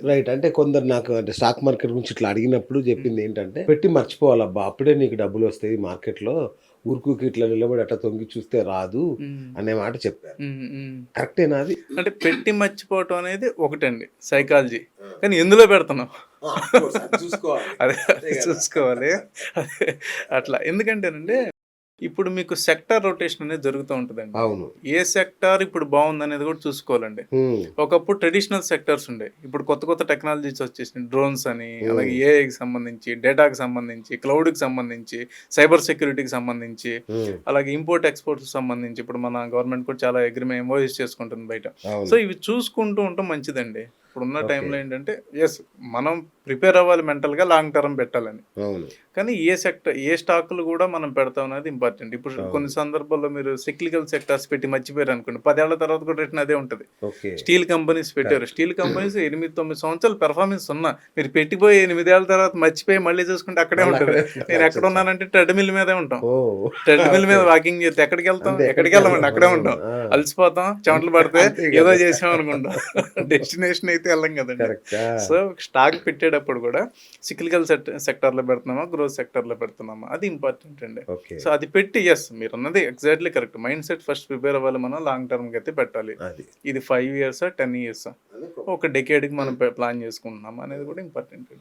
Right. అంటే కొందరు నాకు అంటే స్టాక్ మార్కెట్ గురించి ఇట్లా అడిగినప్పుడు హ్మ్. చెప్పిందేంటంటే, "పెట్టి మర్చిపోవాలబ్బా! అప్పుడే నీకు డబ్బులొస్తాయి మార్కెట్‌లో. ఊరుకూకే ఇట్లా నిలబడి అట్లా తొంగి చూస్తే రాదు" హ్మ్. అనే మాట చెప్పారు. హ్మ్. హ్మ్. కరెక్టేనా అది? అంటే పెట్టి మర్చిపోవటం అనేది ఒకటండి సైకాలజీ. ఆ! కానీ ఎందులో పెడుతున్నాం? ఆ! ఆఫ్‌కోర్స్ అది చూసుకోవాలి. అదే అంతే గదా! చూసుకోవాలి. అదే అట్లా. ఎందుకంటేనండి, ఇప్పుడు మీకు సెక్టార్ రొటేషన్ అనేది జరుగుతూ ఉంటదండి. అవును. ఏ సెక్టార్ ఇప్పుడు బావుందనేది కూడా చూసుకోవాలండి. హ్మ్. ఒకప్పుడు ట్రెడిషనల్ సెక్టార్స్ ఉండేయి. ఇప్పుడు కొత్త కొత్త టెక్నాలజీస్ వచ్చేసినాయి. డ్రోన్స్ అని, అలాగే హ్మ్. ఏఐకి సంబంధించి, డేటాకి సంబంధించి, క్లౌడ్‌కి సంబంధించి, సైబర్ సెక్యూరిటీకి సంబంధించి, హ్మ్. అలాగే ఇంపోర్ట్, ఎక్స్‌పోర్ట్‌కి సంబంధించి ఇప్పుడు మన గవర్నమెంట్ కూడా చాలా ఎంఓయూస్ చేసుకుంటుంది బయట. సో, అవును. ఇవి చూసుకుంటూ ఉండటం మంచిదండి. ఇప్పుడున్న ఓకే. టైంలో ఏంటంటే యెస్, మనం ప్రిపేర్ అవ్వాలి మెంటల్‌గా లాంగ్ టర్మ్ పెట్టాలని. అవును. కానీ ఏ స్టాకులు గూడా మనం పెడతాం అనేది ఇంపార్టెంట్. ఇప్పుడు కొన్ని అవును. సందర్భాల్లో మీరు సిక్లికల్ సెక్టార్స్ పెట్టి మర్చిపోయారనుకోండి, 10 ఏళ్ల తర్వాత కూడా రిటర్న్ అదే ఉంటది. ఓకే. స్టీల్ కంపెనీస్ పెట్టారు. కరెక్ట్. స్టీల్ కంపెనీస్ 8, 9 సంవత్సరాలు పెర్ఫార్మెన్స్ ఉన్నా, మీరు పెట్టిపోయి 8 ఏళ్ల తర్వాత మర్చిపోయి మళ్ళీ చూసుకుంటే అక్కడే మళ్ళీ ఉంటది. అక్కడే ఉంటారు. నేను అచ్చచ్చా! ఎక్కడున్నానంటే ట్రెడ్‌మిల్ మీదే ఉంటాం. ఓహ్! ట్రెడ్‌మిల్ మీద ఓకే. వాకింగ్ చేస్తే ఎక్కడికెళ్తాం? అంతే ఎక్కడికెళ్ళమండి. ఎక్కడికెళ్ళం. అక్కడే అవును. ఉంటాం. ఆ! అలసిపోతాం, చెమటలు పడితే అంతే ఏదో గదా! చేసాం అనుకుంటాం. డెస్టినేషన్ అయితే ఎళ్ళం కదండీ. కరెక్ట్. ఆ! సో, స్టాక్ పెట్టేటప్పుడు కూడా సిక్లికల్ సెక్టార్‌లో పెడుతున్నామా? గ్రోత్ సెక్టార్‌లో పెడుతున్నామా? అది ఇంపార్టెంట్ అండి. ఓకే. సో, అది పెట్టి మీరన్నది exactly correct. Mind set first prepare అవ్వాలి మనం లాంగ్ టర్మ్‌కి అయితే పెట్టాలి. అది. ఇది 5 ఇయర్సా? 10 ఇయర్సా? అది ఒక డెకేడ్‌కి మనం ప్లాన్ చేసుకుంటున్నామా అనేది కూడా ఇంపార్టెంట్ అండి.